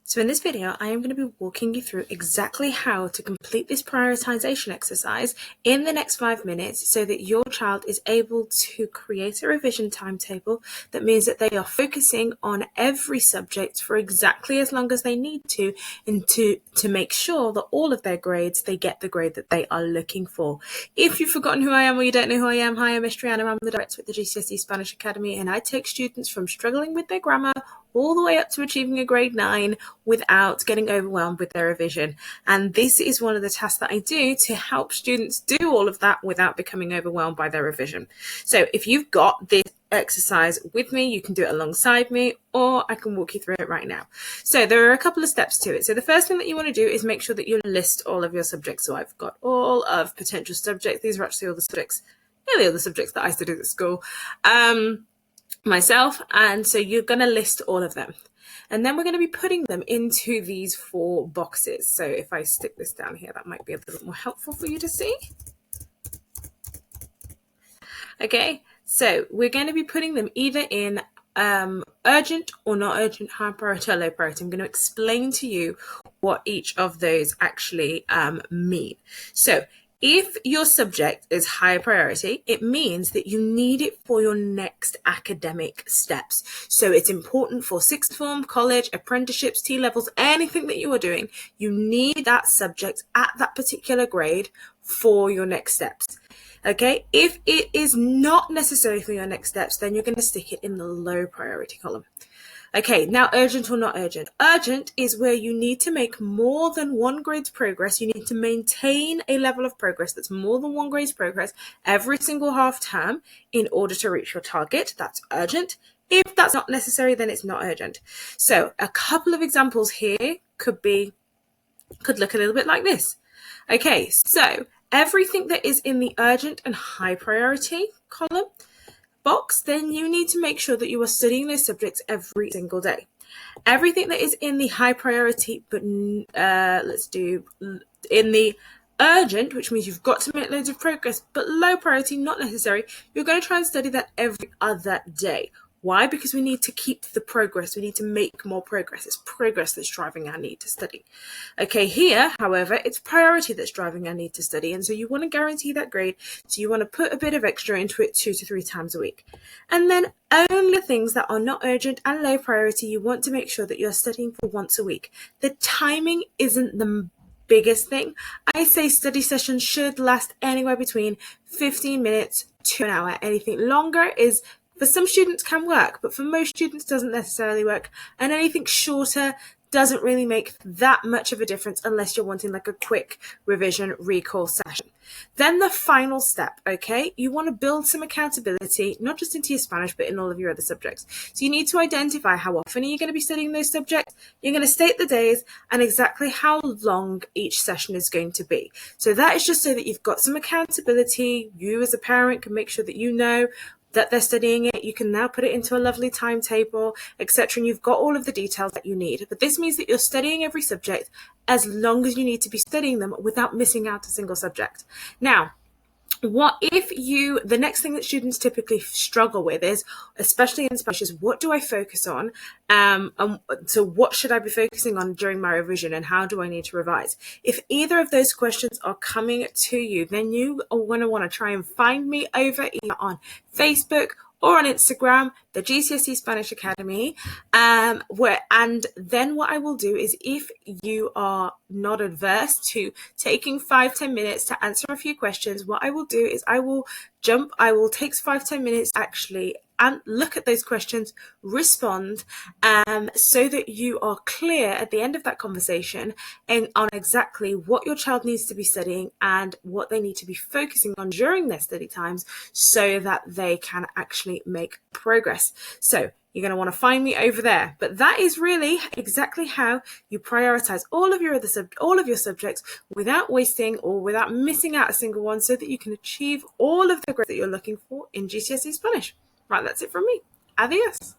So in this video, I am going to be walking you through exactly how to complete this prioritization exercise in the next 5 minutes so that your child is able to create a revision timetable that means that they are focusing on every subject for exactly as long as they need to, and to make sure that all of their grades, they get the grade that they are looking for. If you've forgotten who I am or you don't know who I am, hi, I'm Miss Triana. I'm the director at the GCSE Spanish Academy, and I take students from struggling with their grammar all the way up to achieving a grade 9 without getting overwhelmed with their revision. And this is one of the tasks that I do to help students do all of that without becoming overwhelmed by their revision. So if you've got this exercise with me, you can do it alongside me, or I can walk you through it right now. So there are a couple of steps to it. So the first thing that you want to do is make sure that you list all of your subjects. So I've got all of potential subjects. These are actually all the subjects, nearly all the subjects that I studied at school. Myself, and so you're going to list all of them, and then we're going to be putting them into these 4 boxes. So if I stick this down here, that might be a little more helpful for you to see. Okay, so we're going to be putting them either in urgent or not urgent, high priority or low priority. I'm going to explain to you what each of those actually mean. So if your subject is high priority, it means that you need it for your next academic steps. So it's important for sixth form, college, apprenticeships, T-levels, anything that you are doing, you need that subject at that particular grade for your next steps. Okay, if it is not necessary for your next steps, then you're going to stick it in the low priority column. Okay, now urgent or not urgent. Urgent is where you need to make more than 1 grade's progress. You need to maintain a level of progress that's more than 1 grade's progress every single half term in order to reach your target. That's urgent. If that's not necessary, then it's not urgent. So a couple of examples here could look a little bit like this. Okay, so everything that is in the urgent and high priority column box, then you need to make sure that you are studying those subjects every single day. Everything that is in the high priority, but let's do in the urgent, which means you've got to make loads of progress, but low priority, not necessary, you're going to try and study that every other day. Why? Because we need to keep the progress. We need to make more progress. It's progress that's driving our need to study. Okay, here, however, it's priority that's driving our need to study. And so you want to guarantee that grade. So you want to put a bit of extra into it 2 to 3 times a week. And then only things that are not urgent and low priority, you want to make sure that you're studying for once a week. The timing isn't the biggest thing. I say study sessions should last anywhere between 15 minutes to an hour. Anything longer is, for some students, can work, but for most students doesn't necessarily work. And anything shorter doesn't really make that much of a difference unless you're wanting like a quick revision recall session. Then the final step, okay, you want to build some accountability, not just into your Spanish, but in all of your other subjects. So you need to identify how often are you going to be studying those subjects. You're going to state the days and exactly how long each session is going to be. So that is just so that you've got some accountability. You as a parent can make sure that you know that they're studying it. You can now put it into a lovely timetable, etc. And you've got all of the details that you need. But this means that you're studying every subject as long as you need to be studying them without missing out a single subject. Now, what if the next thing that students typically struggle with is, especially in Spanish, is what do I focus on? So what should I be focusing on during my revision, and how do I need to revise? If either of those questions are coming to you, then you are going to want to try and find me over either on Facebook or on Instagram, the GCSE Spanish Academy, and then what I will do is, if you are not adverse to taking 5-10 minutes to answer a few questions, what I will do is I will take 5-10 minutes actually and look at those questions, respond, so that you are clear at the end of that conversation and on exactly what your child needs to be studying and what they need to be focusing on during their study times so that they can actually make progress. So you're going to want to find me over there. But that is really exactly how you prioritize all of your subjects without wasting or without missing out a single one, so that you can achieve all of the grades that you're looking for in GCSE Spanish. Right, that's it from me. Adios.